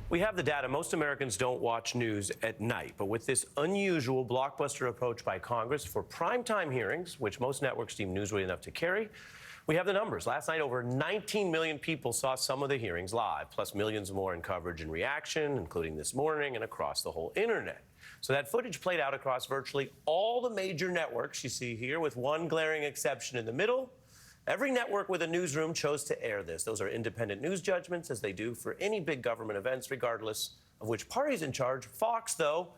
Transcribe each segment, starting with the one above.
We have the data. Most Americans don't watch news at night. But with this unusual blockbuster approach by Congress for primetime hearings, which most networks deem newsworthy enough to carry, we have the numbers. Last night, over 19 million people saw some of the hearings live, plus millions more in coverage and reaction, including this morning and across the whole internet. So that footage played out across virtually all the major networks you see here, with one glaring exception in the middle. Every network with a newsroom chose to air this. Those are independent news judgments, as they do for any big government events, regardless of which party's in charge. Fox, though,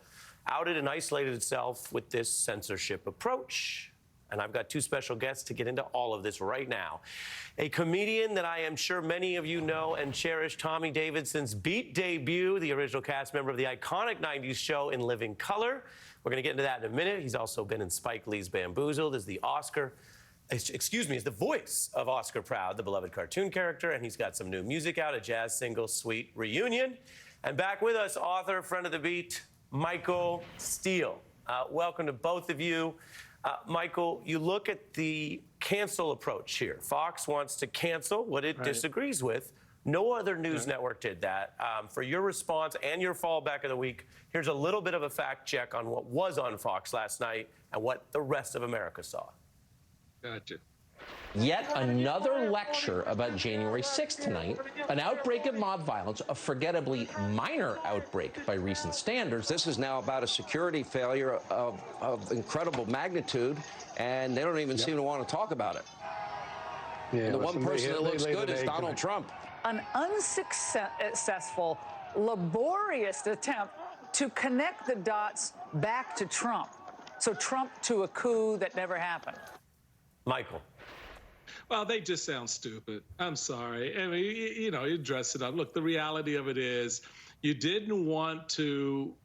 outed and isolated itself with this censorship approach. And I've got two special guests to get into all of this right now. A comedian that I am sure many of you know and cherish, Tommy Davidson's Beat debut, the original cast member of the iconic 90s show In Living Color. We're going to get into that in a minute. He's also been in Spike Lee's Bamboozled as the voice of Oscar Proud, the beloved cartoon character, and he's got some new music out, a jazz single, Sweet Reunion. And back with us, author, friend of the Beat, Michael Steele. Welcome to both of you. Michael, you look at the cancel approach here. Fox wants to cancel what it disagrees with. No other news network did that. For your response and your fallback of the week, here's a little bit of a fact check on what was on Fox last night and what the rest of America saw. Gotcha. Yet another lecture about January 6th tonight, an outbreak of mob violence, a forgettably minor outbreak by recent standards. This is now about a security failure of incredible magnitude, and they don't even seem to want to talk about it. Yeah, the one person that looks good is Donald Trump. An unsuccessful, laborious attempt to connect the dots back to Trump. So Trump to a coup that never happened. Michael. Well, they just sound stupid. I'm sorry. I mean, you dress it up. Look, the reality of it is you didn't want to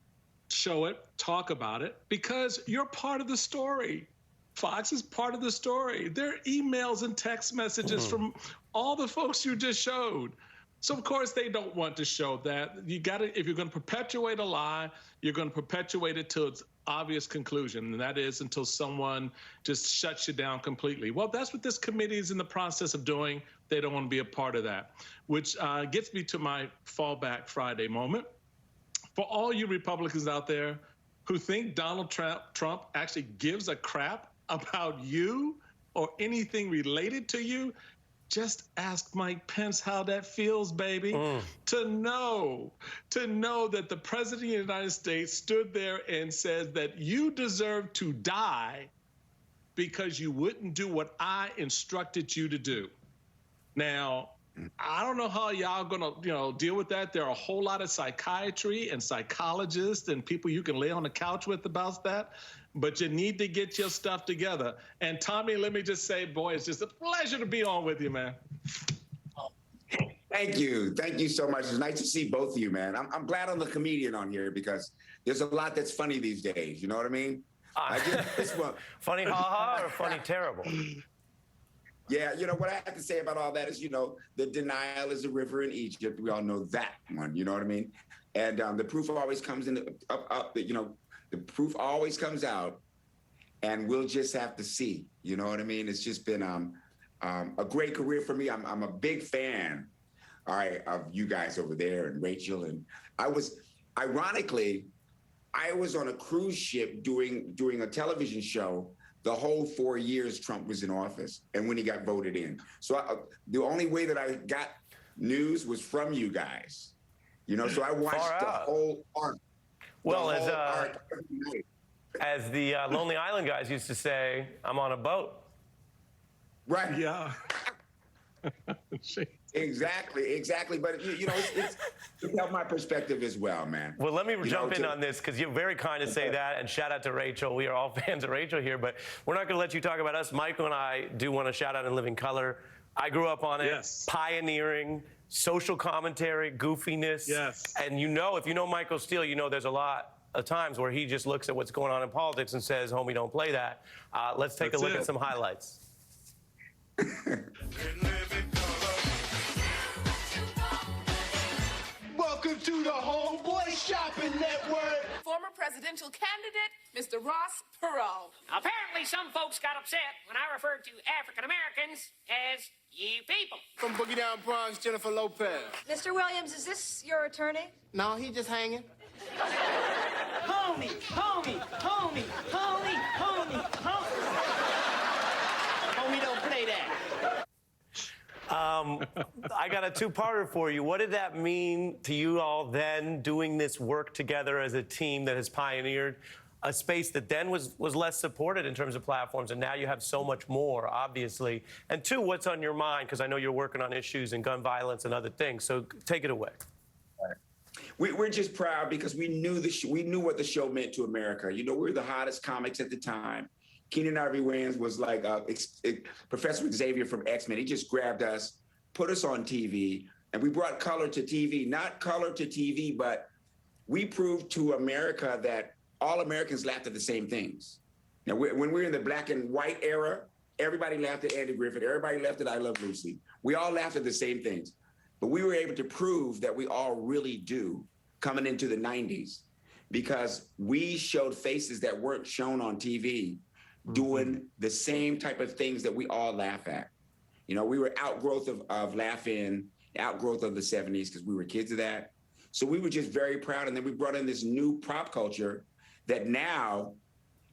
show it, talk about it, because you're part of the story. Fox is part of the story. There are emails and text messages from all the folks you just showed. So, of course, they don't want to show that. You got to, if you're going to perpetuate a lie, you're going to perpetuate it to its obvious conclusion, and that is until someone just shuts you down completely. Well, that's what this committee is in the process of doing. They don't want to be a part of that, which gets me to my fallback Friday moment. For all you Republicans out there who think Donald Trump actually gives a crap about you or anything related to you, just ask Mike Pence how that feels, baby. To know that the President of the United States stood there and says that you deserve to die because you wouldn't do what I instructed you to do. Now, I don't know how y'all gonna, deal with that. There are a whole lot of psychiatry and psychologists and people you can lay on the couch with about that, but you need to get your stuff together. And Tommy, let me just say, boy, it's just a pleasure to be on with you, man. Thank you. Thank you so much. It's nice to see both of you, man. I'm glad I'm the comedian on here because there's a lot that's funny these days. You know what I mean? Funny ha-ha or funny terrible? Yeah, what I have to say about all that is, the denial is a river in Egypt. We all know that one, you know what I mean? And the proof always comes the proof always comes out, and we'll just have to see, you know what I mean? It's just been a great career for me. I'm a big fan, all right, of you guys over there and Rachel. And I was on a cruise ship doing a television show the whole 4 years Trump was in office and when he got voted in. So the only way that I got news was from you guys, so I watched the whole arc. Well, as the Lonely Island guys used to say, I'm on a boat. Right. Yeah. Exactly. But, it's helped my perspective as well, man. Well, let me jump in on this because you're very kind to say that. And shout out to Rachel. We are all fans of Rachel here, but we're not going to let you talk about us. Michael and I do want to shout out In Living Color. I grew up on it. Yes. Pioneering, social commentary, goofiness. Yes. And if you know Michael Steele, there's a lot of times where he just looks at what's going on in politics and says, homie, don't play that. Let's take a look at some highlights. Welcome Welcome to the Homeboy Shopping Network. Former presidential candidate, Mr. Ross Perot. Apparently, some folks got upset when I referred to African Americans as you people. From Boogie Down Bronx, Jennifer Lopez. Mr. Williams, is this your attorney? No, he just hanging. Homie, homie, homie, homie, homie, homie. Homie, don't play that. I got a two-parter for you. What did that mean to you all then, doing this work together as a team that has pioneered a space that then was less supported in terms of platforms, and now you have so much more, obviously? And two, what's on your mind? Because I know you're working on issues in gun violence and other things. So take it away. We're just proud because we knew we knew what the show meant to America. You know, we were the hottest comics at the time. Keenan Ivory Wayans was like Professor Xavier from X-Men. He just grabbed us, put us on TV, and we brought color to TV. Not color to TV, but we proved to America that all Americans laughed at the same things. Now, when we were in the black and white era, everybody laughed at Andy Griffith. Everybody laughed at I Love Lucy. We all laughed at the same things. But we were able to prove that we all really do coming into the 90s because we showed faces that weren't shown on TV doing the same type of things that we all laugh at. You know, we were outgrowth of Laugh-In, outgrowth of the 70s because we were kids of that. So we were just very proud. And then we brought in this new pop culture that now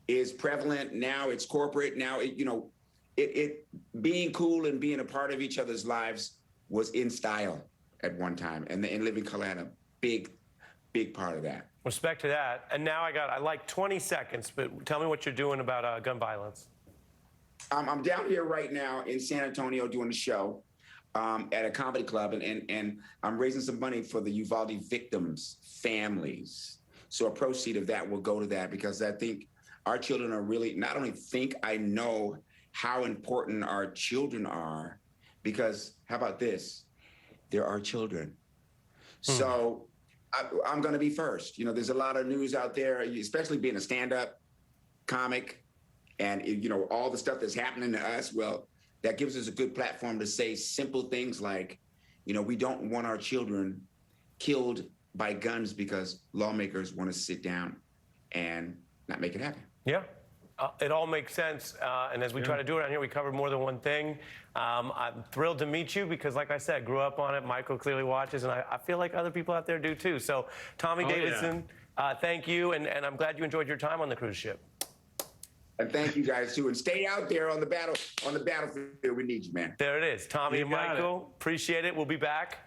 is prevalent. Now it's corporate. Now, it being cool and being a part of each other's lives was in style at one time. And Living Color had a big part of that. Respect to that. And now I like 20 seconds, but tell me what you're doing about gun violence. I'm down here right now in San Antonio doing a show at a comedy club, and I'm raising some money for the Uvalde victims' families. So a proceed of that will go to that because I think our children are really, not only think, I know how important our children are because, how about this? They're our children. So I'm going to be first. You know, there's a lot of news out there, especially being a stand-up comic and, all the stuff that's happening to us. Well, that gives us a good platform to say simple things like, we don't want our children killed by guns because lawmakers want to sit down and not make it happen. Yeah. It all makes sense. And as we try to do it on here, we covered more than one thing. I'm thrilled to meet you because, like I said, grew up on it. Michael clearly watches, and I feel like other people out there do too. So, Tommy Davidson, thank you, and I'm glad you enjoyed your time on the cruise ship. And thank you guys too. And stay out there on the battlefield. We need you, man. There it is. Tommy and Michael, appreciate it. We'll be back.